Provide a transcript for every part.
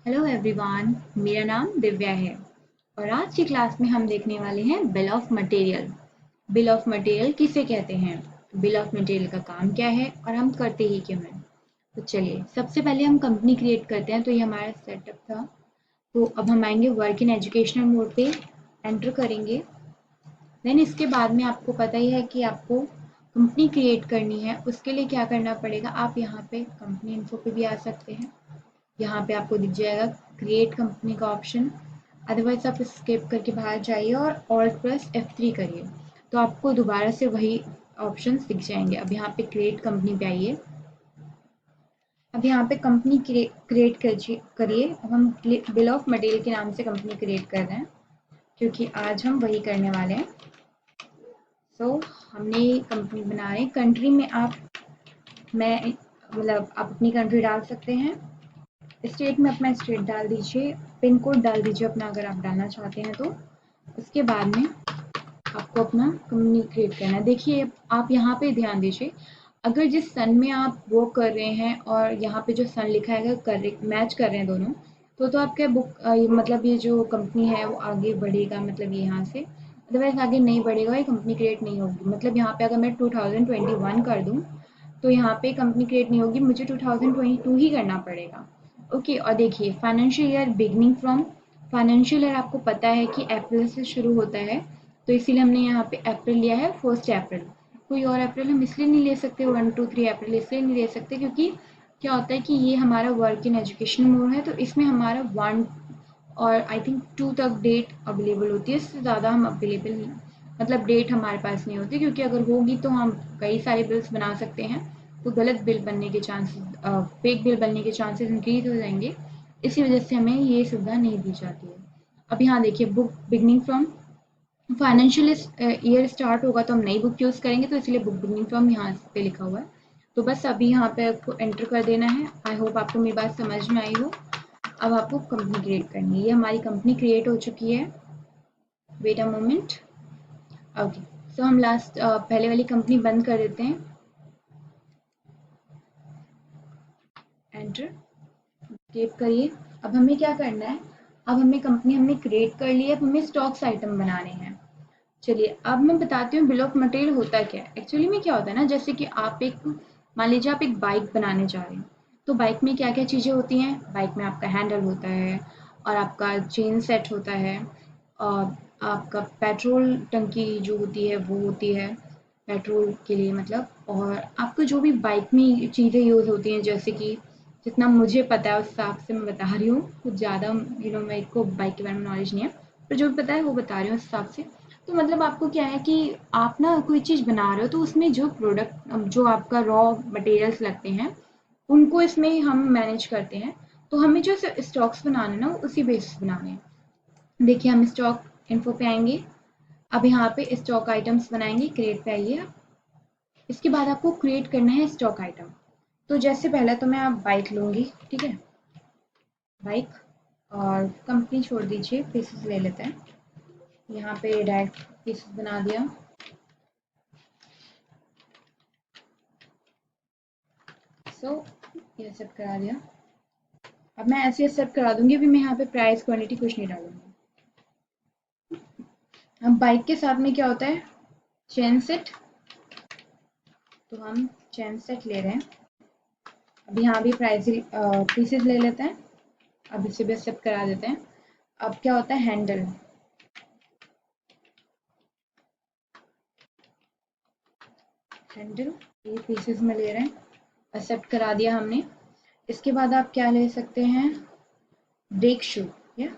Hello everyone, मेरा नाम दिव्या है और आज की क्लास में हम देखने वाले हैं bill of material. Bill of material किसे कहते हैं, बिल ऑफ मटेरियल का काम क्या है और हम करते ही क्यों हैं। तो चलिए सबसे पहले हम कंपनी क्रिएट करते हैं। तो ये हमारा सेटअप था। तो अब हम आएंगे वर्क इन एजुकेशनल मोड पे, एंटर करेंगे। देन इसके बाद में आपको पता ही है कि आपको कंपनी क्रिएट करनी है। उसके लिए क्या करना पड़ेगा, आप यहाँ पे कंपनी इन्फो पे भी आ सकते हैं। यहाँ पे आपको दिख जाएगा क्रिएट कंपनी का ऑप्शन। अदरवाइज आप स्किप करके बाहर जाइए और ऑल्ट प्लस F3 करिए, तो आपको दोबारा से वही ऑप्शंस दिख जाएंगे। अब यहाँ पे क्रिएट कंपनी पे आइए। अब यहाँ पे कंपनी क्रिएट करिए। अब हम बिल ऑफ मटेरियल के नाम से कंपनी क्रिएट कर रहे हैं क्योंकि आज हम वही करने वाले हैं। सो हमने कंपनी बना रहे हैं। कंट्री में मैं मतलब आप अपनी कंट्री डाल सकते हैं। स्टेट में अपना स्टेट डाल दीजिए, पिन कोड डाल दीजिए अपना अगर आप डालना चाहते हैं तो। उसके बाद में आपको अपना कंपनी क्रिएट करना है। देखिए आप यहाँ पे ध्यान दीजिए, अगर जिस सन में आप वो कर रहे हैं और यहाँ पे जो सन लिखा है अगर करेक्ट मैच कर रहे हैं दोनों, तो आपके मतलब ये जो कंपनी है वो आगे बढ़ेगा, मतलब ये यहाँ से। अदरवाइज आगे नहीं बढ़ेगा, ये कंपनी क्रिएट नहीं होगी। मतलब यहाँ पे अगर मैं 2021 कर दूँ तो यहाँ पे कंपनी क्रिएट नहीं होगी, मुझे 2022 ही करना पड़ेगा। ओके, और देखिए financial year beginning from, financial year आपको पता है कि अप्रैल से शुरू होता है, तो इसीलिए हमने यहाँ पे अप्रैल लिया है, 1 अप्रैल। कोई और अप्रैल हम इसलिए नहीं ले सकते, 1 2 3 अप्रैल इसलिए नहीं ले सकते क्योंकि क्या होता है कि ये हमारा वर्क इन एजुकेशन मोड है, तो इसमें हमारा 1 और आई थिंक 2 तक डेट अवेलेबल होती है। इससे ज़्यादा हम अवेलेबल नहीं, मतलब डेट हमारे पास नहीं होती, क्योंकि अगर होगी तो हम कई सारे बिल्स बना सकते हैं, तो गलत बिल बनने के चांसेस, फेक बिल बनने के चांसेस इंक्रीज हो जाएंगे। इसी वजह से हमें ये सुविधा नहीं दी जाती है। अब यहाँ देखिए book beginning from, financial year start होगा तो हम नई बुक यूज़ करेंगे, तो इसलिए बुक बिगनिंग फ्रॉम यहाँ पे लिखा हुआ है। तो बस अभी यहाँ पे आपको एंटर कर देना है। आई होप आपको मेरी बात समझ में आई हो। अब आपको कंपनी क्रिएट करनी है। ये हमारी कंपनी क्रिएट हो चुकी है। Wait a moment. Okay, so हम पहले वाली कंपनी बंद कर देते हैं। एंटर स्केप करिए। अब हमें क्या करना है, अब हमें कंपनी हमने क्रिएट कर ली है, अब हमें स्टॉक्स आइटम बनाने हैं। चलिए अब मैं बताती हूँ बिल ऑफ मटेरियल होता क्या है। एक्चुअली में क्या होता है ना, जैसे कि आप एक, मान लीजिए आप एक बाइक बनाने जा रहे हैं, तो बाइक में क्या क्या चीज़ें होती हैं। बाइक में आपका हैंडल होता है और आपका चेन सेट होता है और आपका पेट्रोल टंकी जो होती है वो होती है पेट्रोल के लिए, मतलब। और आपको जो भी बाइक में चीज़ें यूज़ होती हैं, जैसे कि जितना मुझे पता है उस हिसाब से मैं बता रही हूँ, कुछ ज़्यादा मेरे को बाइक के बारे में नॉलेज नहीं है, पर जो भी पता है वो बता रही हूँ उस हिसाब से। तो मतलब आपको क्या है कि आप ना कोई चीज़ बना रहे हो, तो उसमें जो प्रोडक्ट, जो आपका रॉ मटेरियल्स लगते हैं उनको इसमें हम मैनेज करते हैं। तो हमें जो स्टॉक्स बनाने हैं ना वो उसी बेसिस बनाने हैं। देखिए हम स्टॉक इन्फो पे आएंगे। अब यहाँ पे स्टॉक आइटम्स बनाएंगे, क्रिएट पे आइए। इसके बाद आपको क्रिएट करना है स्टॉक आइटम। तो जैसे पहले तो मैं आप बाइक लूँगी, ठीक है, बाइक, और कंपनी छोड़ दीजिए, पीसेस ले लेते हैं। यहाँ पे डायरेक्ट पीसेस बना दिया। सो ये सेट करा दिया। अब मैं ऐसे सेट करा दूंगी, अभी मैं यहाँ पे प्राइस क्वांटिटी कुछ नहीं डालूंगी। अब बाइक के साथ में क्या होता है, चेन सेट, तो हम चेन सेट ले रहे हैं। अब यहाँ भी प्राइस पीसेस ले लेते हैं। अब इसे भी सेट करा देते हैं। अब क्या होता है, हैंडल, हैंडल ये पीसेस में ले रहे हैं, एक्सेप्ट करा दिया हमने। इसके बाद आप क्या ले सकते हैं, ब्रेक शू, या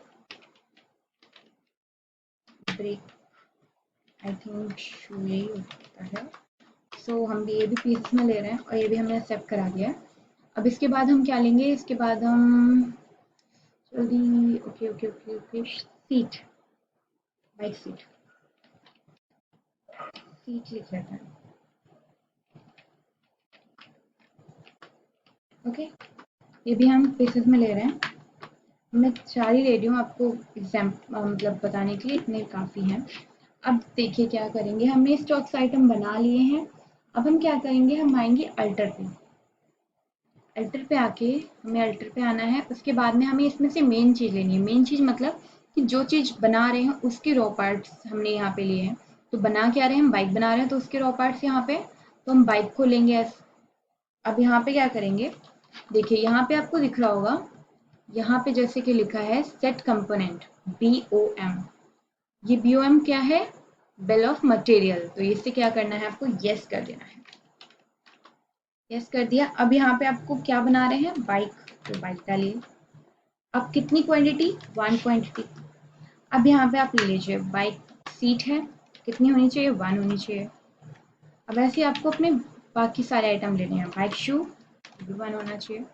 ब्रेक, आई थिंक शू यही होता है। सो हम भी ये भी पीसेस में ले रहे हैं और ये भी हमने एक्सेप्ट करा दिया है। अब इसके बाद हम क्या लेंगे, इसके बाद हम जल्दी, okay okay okay okay, seat, bike seat, seat लिख लेते हैं। ओके, ये भी हम पीसेस में ले रहे हैं। मैं 4 ही ले रही हूँ आपको एग्जाम मतलब बताने के लिए, इतने काफ़ी हैं। अब देखिए क्या करेंगे, हमने स्टॉक्स आइटम बना लिए हैं। अब हम क्या करेंगे, हम आएंगे अल्टर पे। अल्टर पे आके हमें अल्टर पे आना है। उसके बाद में हमें इसमें से मेन चीज़ लेनी है। मेन चीज़ मतलब कि जो चीज़ बना रहे हैं उसके रॉ पार्ट्स हमने यहाँ पे लिए हैं। तो बना क्या रहे हैं, हम बाइक बना रहे हैं, तो उसके रॉ पार्ट्स यहाँ पे, तो हम बाइक को लेंगे। अब यहाँ पे क्या करेंगे, देखिए यहाँ पे आपको दिख रहा होगा, यहाँ पे जैसे कि लिखा है सेट कंपोनेंट BOM। ये BOM क्या है, बिल ऑफ मटेरियल। तो इससे क्या करना है, आपको यस कर देना है। यस कर दिया। अब यहाँ पे आपको क्या बना रहे हैं, बाइक, तो बाइक डालिए। अब कितनी क्वांटिटी, 1 क्वांटिटी। अब यहाँ पे आप ले लीजिए, बाइक सीट है, कितनी होनी चाहिए, 1 होनी चाहिए। अब ऐसे आपको अपने बाकी सारे आइटम लेने हैं। बाइक शू, ये भी 1 होना चाहिए।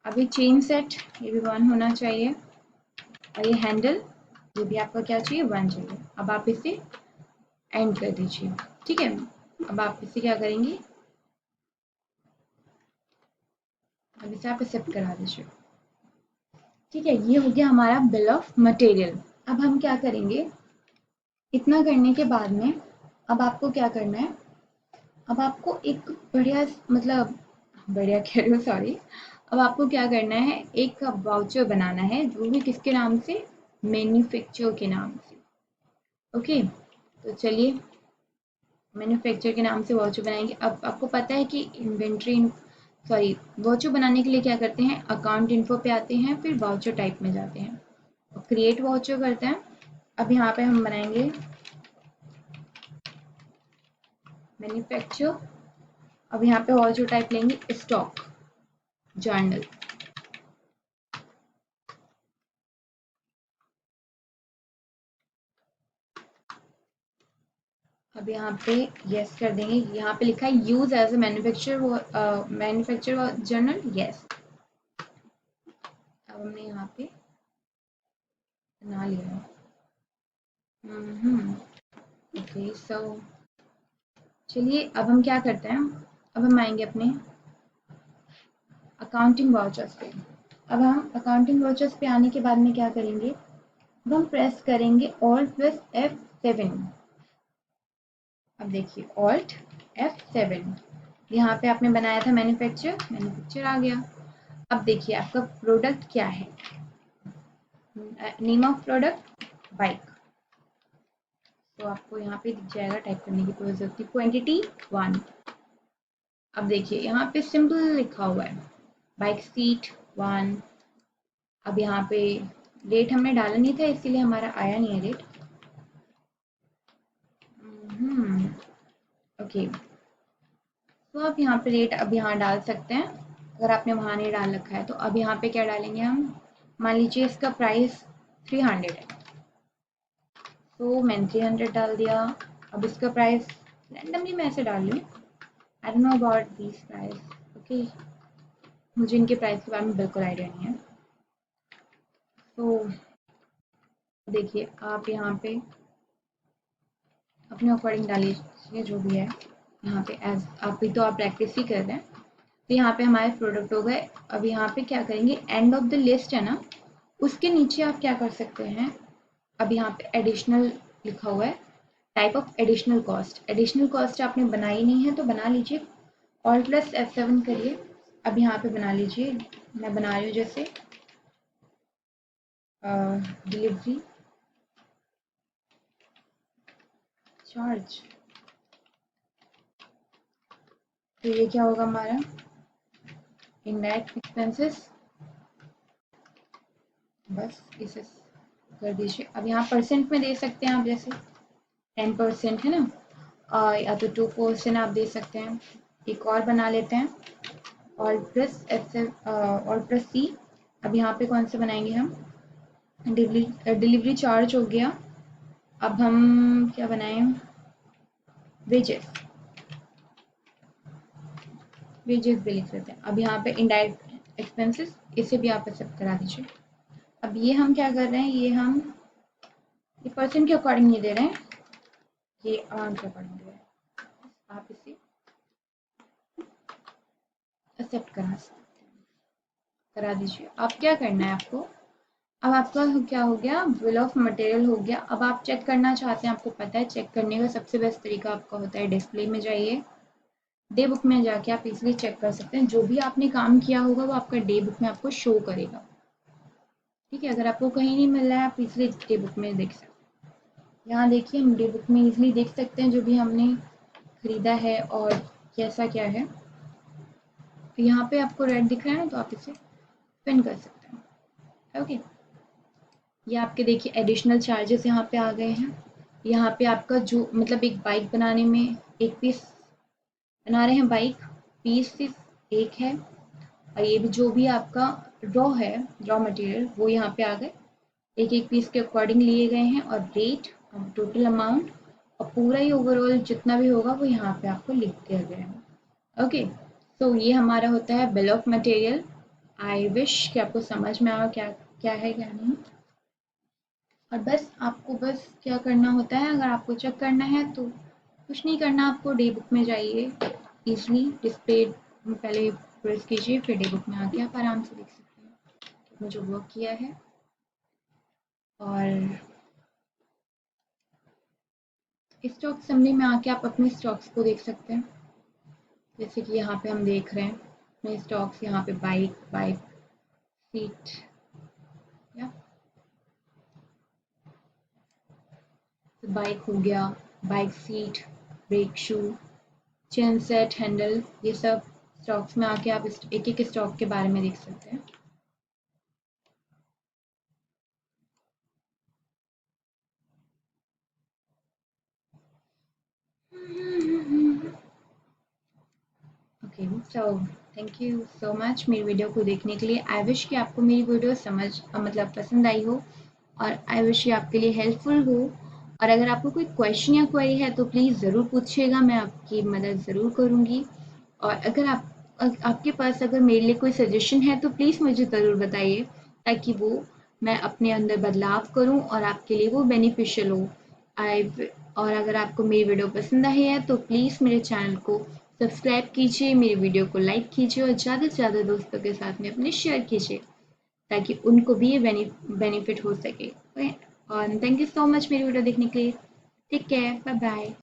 अब ये चेन सेट, ये भी 1 होना चाहिए। और ये हैंडल, ये भी आपका क्या चाहिए, 1 चाहिए। अब आप इसे एंड कर दीजिए, ठीक है। अब आप इसे क्या करेंगे, अब इसे आप एक्सेप्ट करा दीजिए, ठीक है। ये हो गया हमारा बिल ऑफ मटेरियल। अब हम क्या करेंगे, इतना करने के बाद में अब आपको क्या करना है, अब आपको एक बढ़िया, मतलब बढ़िया कह रही हूँ, सॉरी। अब आपको क्या करना है, एक वाउचर बनाना है, जो भी किसके नाम से, मैन्युफैक्चर के नाम से। ओके, तो चलिए मैन्युफैक्चर के नाम से वाउचर बनाएंगे। अब आपको पता है कि इन्वेंट्री, सॉरी, वाउचर बनाने के लिए क्या करते हैं, अकाउंट इन्फो पे आते हैं, फिर वाउचर टाइप में जाते हैं और क्रिएट वाउचर करते हैं। अब यहाँ पे हम बनाएंगे मैन्युफैक्चर। अब यहाँ पे वाउचर टाइप लेंगे स्टॉक जर्नल। अब यहाँ पे यस कर देंगे। यहाँ पे लिखा है use as a manufacture journal, yes. अब हमने यहाँ पे बना लिया है। ओके, सो चलिए अब हम क्या करते हैं, अब हम आएंगे अपने अकाउंटिंग वाउचर्स पे। अब हम अकाउंटिंग वाउचर्स पे आने के बाद में क्या करेंगे, अब हम प्रेस करेंगे Alt+F7। अब देखिए Alt+F7, यहाँ पे आपने बनाया था मैन्युफैक्चर, मैन्युफैक्चर आ गया। अब देखिए आपका प्रोडक्ट क्या है, नेम ऑफ प्रोडक्ट बाइक, तो आपको यहाँ पे दिख जाएगा, टाइप करने की कोई जरूरत नहीं, क्वांटिटी 1। अब देखिए यहाँ पे सिंपल लिखा हुआ है बाइक सीट 1। अब यहाँ पे रेट हमने डाला नहीं था, इसीलिए हमारा आया नहीं है रेट। ओके, तो आप यहाँ पे रेट अब यहाँ डाल सकते हैं, अगर आपने वहाँ नहीं डाल रखा है तो। अब यहाँ पे क्या डालेंगे हम, मान लीजिए इसका प्राइस 300 है, तो मैंने 300 डाल दिया। अब इसका प्राइस रैंडमली मैं ऐसे डाल लूँ, I don't know about this price, okay, मुझे इनके प्राइस के बारे में बिल्कुल आइडिया नहीं है। तो देखिए आप यहाँ पे अपने अकॉर्डिंग डालिए जो भी है। यहाँ पे एज आप भी तो आप प्रैक्टिस ही कर रहे हैं, तो यहाँ पे हमारे प्रोडक्ट हो गए। अब यहाँ पे क्या करेंगे, एंड ऑफ द लिस्ट है ना, उसके नीचे आप क्या कर सकते हैं, अब यहाँ पे एडिशनल लिखा हुआ है, type of additional cost. Additional cost आपने बनाई नहीं है तो बना लीजिए, Alt+F7 करिए। अब यहाँ पे बना लीजिए, मैं बना रही हूँ जैसे डिलीवरी चार्ज। तो ये क्या होगा हमारा, इनडायरेक्ट एक्सपेंसेस, बस इसे कर दीजिए। अब यहाँ परसेंट में दे सकते हैं आप, जैसे 10% है ना, या तो 2% आप दे सकते हैं। एक और बना लेते हैं Alt+C। अब यहाँ पे कौन से बनाएंगे हम, डिलीवरी चार्ज हो गया। अब हम क्या बनाएं, वेजेस, वेजेस भी लिख लेते हैं। अब यहाँ पे इनडायरेक्ट एक्सपेंसेस, इसे भी आप एक्सेप्ट करा दीजिए। अब ये हम क्या कर रहे हैं, ये हम ये परसेंट के अकॉर्डिंग नहीं दे रहे हैं, ये अमाउंट के अकॉर्डिंग दे रहे हैं। आप इसे एक्सेप्ट करा दीजिए। अब क्या करना है आपको, अब आपका क्या हो गया, बिल ऑफ मटेरियल हो गया। अब आप चेक करना चाहते हैं, आपको पता है चेक करने का सबसे बेस्ट तरीका आपका होता है, डिस्प्ले में जाइए, डे बुक में जाके आप इजीली चेक कर सकते हैं, जो भी आपने काम किया होगा वो आपका डे बुक में आपको शो करेगा। ठीक है, अगर आपको कहीं नहीं मिल रहा है आप इजीली डे बुक में देख सकते हैं। यहाँ देखिए हम डे बुक में इजीली देख सकते हैं जो भी हमने खरीदा है और कैसा क्या है। तो यहाँ पे आपको रेड दिख रहा है ना, तो आप इसे पिन कर सकते हैं। ओके, ये आपके देखिए एडिशनल चार्जेस यहाँ पे आ गए हैं। यहाँ पे आपका जो मतलब एक बाइक बनाने में एक पीस बना रहे हैं, बाइक पीस सिर्फ एक है, और ये भी जो भी आपका रॉ है, रॉ मटेरियल वो यहाँ पे आ गए, एक एक पीस के अकॉर्डिंग लिए गए हैं, और रेट और टोटल अमाउंट और पूरा ही ओवरऑल जितना भी होगा वो यहाँ पे आपको लिख दिया गया है। ओके, तो ये हमारा होता है bill of material. I wish कि आपको समझ में आया क्या क्या है क्या नहीं। और बस आपको बस क्या करना होता है, अगर आपको चेक करना है तो कुछ नहीं करना, आपको डे बुक में जाइए, इजली डिस्प्ले में पहले प्रेस कीजिए, फिर डे बुक में आके आप आराम से देख सकते हैं कि आपने जो वर्क किया है। और स्टॉक समरी में आके आप अपने स्टॉक्स को देख सकते हैं, जैसे कि यहाँ पे हम देख रहे हैं अपने स्टॉक्स, यहाँ पे बाइक बाइक सीट या बाइक हो गया, bike seat, brake shoe, chain set, handle, ये सब स्टॉक्स में आके आप एक एक स्टॉक के बारे में देख सकते हैं। Okay, so thank you so much मेरी वीडियो को देखने के लिए। आई विश कि आपको मेरी वीडियो समझ मतलब पसंद आई हो, और आई विश ये आपके लिए हेल्पफुल हो। और अगर आपको कोई क्वेश्चन या क्वेरी है तो प्लीज़ ज़रूर पूछिएगा, मैं आपकी मदद ज़रूर करूँगी। और अगर आपके पास अगर मेरे लिए कोई सजेशन है तो प्लीज़ मुझे ज़रूर बताइए, ताकि वो मैं अपने अंदर बदलाव करूँ और आपके लिए वो बेनिफिशियल हो। आई और अगर आपको मेरी वीडियो पसंद आई है तो प्लीज़ मेरे चैनल को सब्सक्राइब कीजिए, मेरी वीडियो को लाइक कीजिए और ज़्यादा से ज़्यादा दोस्तों के साथ में अपने शेयर कीजिए, ताकि उनको भी ये बेनिफिट हो सके। और थैंक यू सो मच मेरी वीडियो देखने के लिए। Take care, bye bye.